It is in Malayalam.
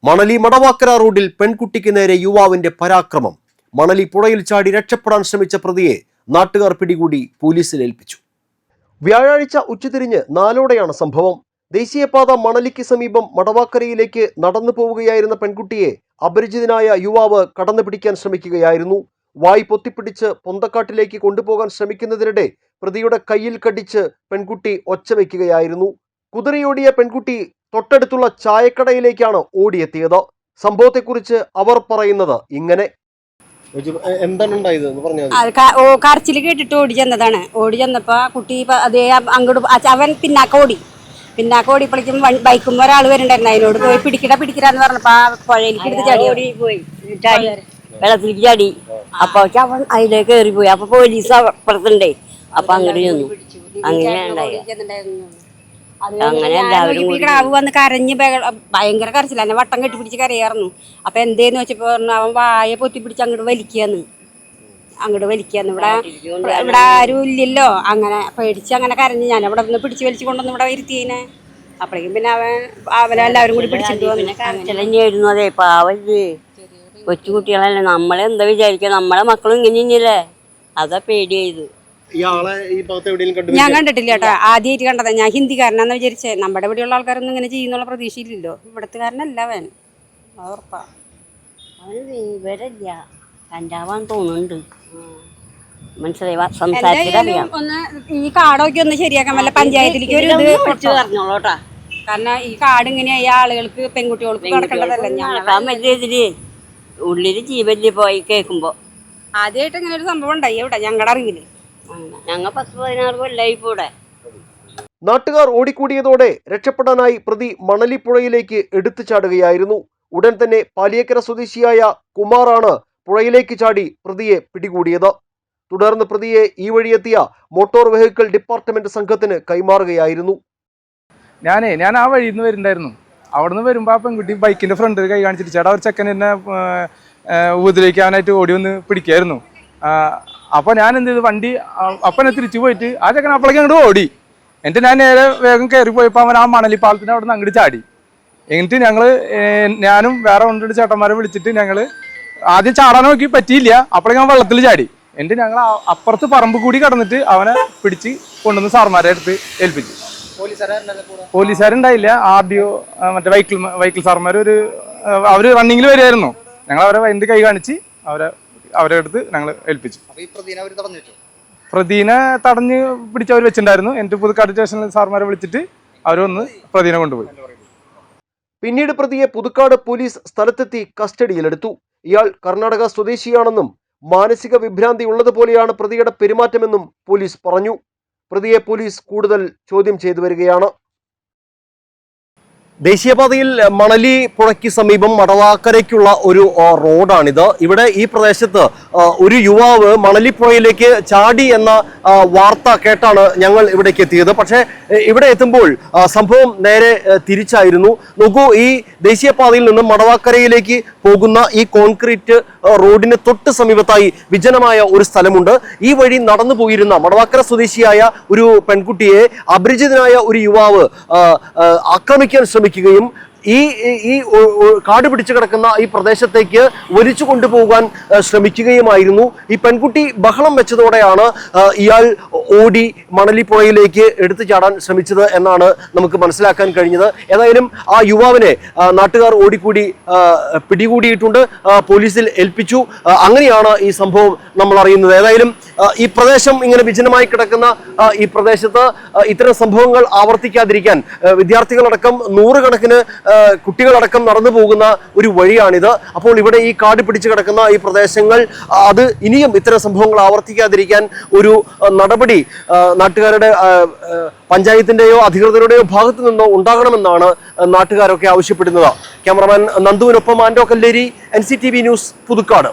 മണലി മടവാക്കര റോഡിൽ പെൺകുട്ടിക്ക് നേരെ യുവാവിന്റെ പരാക്രമം. മണലി പുഴയിൽ ചാടി രക്ഷപ്പെടാൻ ശ്രമിച്ച പ്രതിയെ നാട്ടുകാർ പിടികൂടി പോലീസിൽ ഏൽപ്പിച്ചു. വ്യാഴാഴ്ച ഉച്ചതിരിഞ്ഞ് 4:00-ഓടെയാണ് സംഭവം. ദേശീയപാത മണലിക്ക് സമീപം മടവാക്കരയിലേക്ക് നടന്നു പോവുകയായിരുന്ന പെൺകുട്ടിയെ അപരിചിതനായ യുവാവ് കടന്നു പിടിക്കാൻ ശ്രമിക്കുകയായിരുന്നു. വായ് പൊത്തിപ്പിടിച്ച് പൊന്തക്കാട്ടിലേക്ക് കൊണ്ടുപോകാൻ ശ്രമിക്കുന്നതിനിടെ പ്രതിയുടെ കയ്യിൽ കടിച്ച് പെൺകുട്ടി ഒച്ച വയ്ക്കുകയായിരുന്നു. കുതിരയോടിയ പെൺകുട്ടി തൊട്ടടുത്തുള്ള ചായക്കടയിലേക്കാണ് ഓടിയെത്തിയത്. സംഭവത്തെക്കുറിച്ച് അവർ പറയുന്നത് ഇങ്ങനെ. കരച്ചിൽ കേട്ടിട്ട് ഓടി ചെന്നപ്പോ കുട്ടി അതേ അങ്ങോട്ട് അവൻ പിന്നാക്ക ഓടിയപ്പോഴേക്കും ബൈക്കുമ്പോ ഒരാൾ വരുന്നുണ്ടായിരുന്നു. അതിനോട് പോയി പിടിക്കടാന്ന് പറഞ്ഞപ്പോ പുഴയിലേക്ക് എടുത്ത് ചാടി വെള്ളത്തിലേക്ക് ചാടി. അപ്പൊ അവൻ അതിലേക്ക് കയറിപ്പോയി. അപ്പൊ പോലീസ് അപ്പുറത്തുണ്ടേ. അപ്പൊ അങ്ങോട്ട് ചെന്നു. അങ്ങനെ വന്ന് കരഞ്ഞ് ഭയങ്കര കരച്ചില്ല. എന്നെ വട്ടം കെട്ടിപ്പിടിച്ച് കരയായിരുന്നു. അപ്പൊ എന്തേന്ന് വെച്ചപ്പോ അവൻ വായ പൊത്തിപ്പിടിച്ച് അങ്ങോട്ട് വലിക്കാന്ന്. ഇവിടെ ആരും ഇല്ലല്ലോ. അങ്ങനെ പേടിച്ച് അങ്ങനെ കരഞ്ഞ് ഞാൻ അവിടെ നിന്ന് പിടിച്ച് വലിച്ചു കൊണ്ടുവന്ന് ഇവിടെ ഇരുത്തിയേനെ. അപ്പോഴേക്കും പിന്നെ അവനെല്ലാവരും കൂടി പിടിച്ചിട്ട് വന്നു. അതെ പാവല്ലേ, കൊച്ചുകുട്ടികളല്ലേ. നമ്മളെന്താ വിചാരിക്കുക, നമ്മളെ മക്കളും ഇങ്ങനെയല്ലേ. അതാ പേടിയായത്. ഞാൻ കണ്ടിട്ടില്ല കേട്ടോ, ആദ്യമായിട്ട് കണ്ടതാ. ഞാൻ ഹിന്ദിക്കാരനാന്ന് വിചാരിച്ചേ. നമ്മുടെ ഇവിടെയുള്ള ആൾക്കാരൊന്നും ഇങ്ങനെ ചെയ്യുന്നുള്ള പ്രതീക്ഷയില്ലല്ലോ. ഇവിടത്തുകാരനല്ല അവൻ, ഉറപ്പാ. അവന് വിവരമില്ല, കഞ്ചാവാൻ തോന്നുന്നുണ്ട്. മനസ്സിലായി, സംസാരിച്ചിട്ടറിയാം. ഒന്ന് ഈ കാടൊക്കെ ഒന്ന് ശരിയാക്കാൻ വല്ല പഞ്ചായത്തിലേക്ക് ഒരു ഇത് പറഞ്ഞോളൂട്ടാ. കാരണം ഈ കാട് ഇങ്ങനെയായി ആളുകൾക്ക് പെൺകുട്ടികൾക്ക് കിടക്കേണ്ടതല്ല. വലിയതില് ഉള്ളില് ജീവല് പോയി കേൾക്കുമ്പോ ആദ്യമായിട്ട് ഇങ്ങനെ ഒരു സംഭവം ഉണ്ടായി ഇവിടെ ഞങ്ങളുടെ അറിവില്. ഞങ്ങൾ 10-16 കൊല്ലായി കൂടെ. നാട്ടുകാർ ഓടിക്കൂടിയതോടെ രക്ഷപ്പെടാനായി പ്രതി മണലി പുഴയിലേക്ക് എടുത്തു ചാടുകയായിരുന്നു. ഉടൻ തന്നെ പാലിയേക്കര സ്വദേശിയായ കുമാറാണ് പുഴയിലേക്ക് ചാടി പ്രതിയെ പിടികൂടിയത്. തുടർന്ന് പ്രതിയെ ഈ വഴിയെത്തിയ മോട്ടോർ വെഹിക്കിൾ ഡിപ്പാർട്ട്മെന്റ് സംഘത്തിന് കൈമാറുകയായിരുന്നു. ഞാൻ ആ വഴിയിൽ നിന്ന് വരുന്നുണ്ടായിരുന്നു. അവിടെ നിന്ന് വരുമ്പോൾ ആ പെൺകുട്ടി ബൈക്കിന്റെ ഫ്രണ്ട് കൈ കാണിച്ചിട്ട് ചേട്ടാ ഒരു ചെക്കൻ എന്നെ ഉപദ്രവിക്കാനായിട്ട് ഓടി വന്ന് പിടിക്കായിരുന്നു. അപ്പോൾ ഞാൻ എന്ത് ചെയ്തു, വണ്ടി അപ്പനെ തിരിച്ചു പോയിട്ട് ആ ചെക്കൻ അപ്പോഴേക്കും അങ്ങോട്ട് ഓടി. എന്നിട്ട് ഞാൻ നേരെ വേഗം കയറി പോയപ്പോൾ അവൻ ആ മണലി പാലത്തിന് അവിടെ നിന്ന് അങ്ങോട്ട് ചാടി. എന്നിട്ട് ഞാനും വേറെ 1-2 ചേട്ടന്മാരെ വിളിച്ചിട്ട് ഞങ്ങൾ ആദ്യം ചാടാൻ നോക്കി, പറ്റിയില്ല. അപ്പോഴേക്കും അവൻ വെള്ളത്തിൽ ചാടി. എന്നിട്ട് ഞങ്ങൾ അപ്പുറത്ത് പറമ്പ് കൂടി കടന്നിട്ട് അവനെ പിടിച്ച് കൊണ്ടുവന്ന് സാർമാരെ അടുത്ത് ഏൽപ്പിച്ചു. പോലീസുകാരുണ്ടായില്ല. RDO മറ്റേ വെഹിക്കിൾ സാർമാർ അവര് റണ്ണിങ്ങിൽ വരുമായിരുന്നു. ഞങ്ങൾ അവരെ വൈകിട്ട് കൈ കാണിച്ച് അവരെ അടുത്ത് ഞങ്ങൾ ഏൽപ്പിച്ചു. പ്രതിനെ തടഞ്ഞ് പിടിച്ച് അവർ വെച്ചിട്ടുണ്ടായിരുന്നു. എന്നിട്ട് പുതുക്കാട് സ്റ്റേഷനിൽ സാർമാരെ വിളിച്ചിട്ട് അവർ വന്ന് പ്രതിനെ കൊണ്ടുപോയി. പിന്നീട് പ്രതിയെ പുതുക്കാട് പോലീസ് സ്ഥലത്തെത്തി കസ്റ്റഡിയിലെടുത്തു. ഇയാൾ കർണാടക സ്വദേശിയാണെന്നും മാനസിക വിഭ്രാന്തി ഉള്ളതുപോലെയാണ് പ്രതിയുടെ പെരുമാറ്റമെന്നും പോലീസ് പറഞ്ഞു. പ്രതിയെ പോലീസ് കൂടുതൽ ചോദ്യം ചെയ്തു വരികയാണ്. ദേശീയപാതയിൽ മണലി പുഴയ്ക്ക് സമീപം മടവാക്കരയ്ക്കുള്ള ഒരു റോഡാണിത്. ഇവിടെ ഈ പ്രദേശത്ത് ഒരു യുവാവ് മണലിപ്പുഴയിലേക്ക് ചാടി എന്ന വാർത്ത കേട്ടാണ് ഞങ്ങൾ ഇവിടേക്ക് എത്തിയത്. പക്ഷേ ഇവിടെ എത്തുമ്പോൾ സംഭവം നേരെ തിരിച്ചായിരുന്നു. നോക്കൂ, ഈ ദേശീയപാതയിൽ നിന്നും മടവാക്കരയിലേക്ക് പോകുന്ന ഈ കോൺക്രീറ്റ് റോഡിന് തൊട്ട് സമീപത്തായി വിജനമായ ഒരു സ്ഥലമുണ്ട്. ഈ വഴി നടന്നു പോയിരുന്ന മടവാക്കര സ്വദേശിയായ ഒരു പെൺകുട്ടിയെ അപരിചിതനായ ഒരു യുവാവ് ആക്രമിക്കാൻ ശ്രമിക്കുകയും ഈ കാട് പിടിച്ചു കിടക്കുന്ന ഈ പ്രദേശത്തേക്ക് വലിച്ചു കൊണ്ടുപോകാൻ ശ്രമിക്കുകയുമായിരുന്നു. ഈ പെൺകുട്ടി ബഹളം വെച്ചതോടെയാണ് ഇയാൾ ഓടി മണലി പുഴയിലേക്ക് എടുത്തു ചാടാൻ ശ്രമിച്ചത് എന്നാണ് നമുക്ക് മനസ്സിലാക്കാൻ കഴിഞ്ഞത്. ഏതായാലും ആ യുവാവിനെ നാട്ടുകാർ ഓടിക്കൂടി പിടികൂടിയിട്ടുണ്ട്, പോലീസിൽ ഏൽപ്പിച്ചു. അങ്ങനെയാണ് ഈ സംഭവം നമ്മൾ അറിയുന്നത്. ഏതായാലും ഈ പ്രദേശം ഇങ്ങനെ വിജനമായി കിടക്കുന്ന ഈ പ്രദേശത്ത് ഇത്തരം സംഭവങ്ങൾ ആവർത്തിക്കാതിരിക്കാൻ വിദ്യാർത്ഥികളടക്കം 100 കണക്കിന് കുട്ടികളടക്കം നടന്നു പോകുന്ന ഒരു വഴിയാണിത്. അപ്പോൾ ഇവിടെ ഈ കാട് പിടിച്ചു കിടക്കുന്ന ഈ പ്രദേശങ്ങൾ അത് ഇനിയും ഇത്തരം സംഭവങ്ങൾ ആവർത്തിക്കാതിരിക്കാൻ ഒരു നടപടി നാട്ടുകാരുടെ പഞ്ചായത്തിന്റെയോ അധികൃതരുടെയോ ഭാഗത്തു നിന്നോ ഉണ്ടാകണമെന്നാണ് നാട്ടുകാരൊക്കെ ആവശ്യപ്പെടുന്നത്. ക്യാമറമാൻ നന്ദുവിനൊപ്പം ആൻഡോ കല്ലേരി, NCTV ന്യൂസ്, പുതുക്കാട്.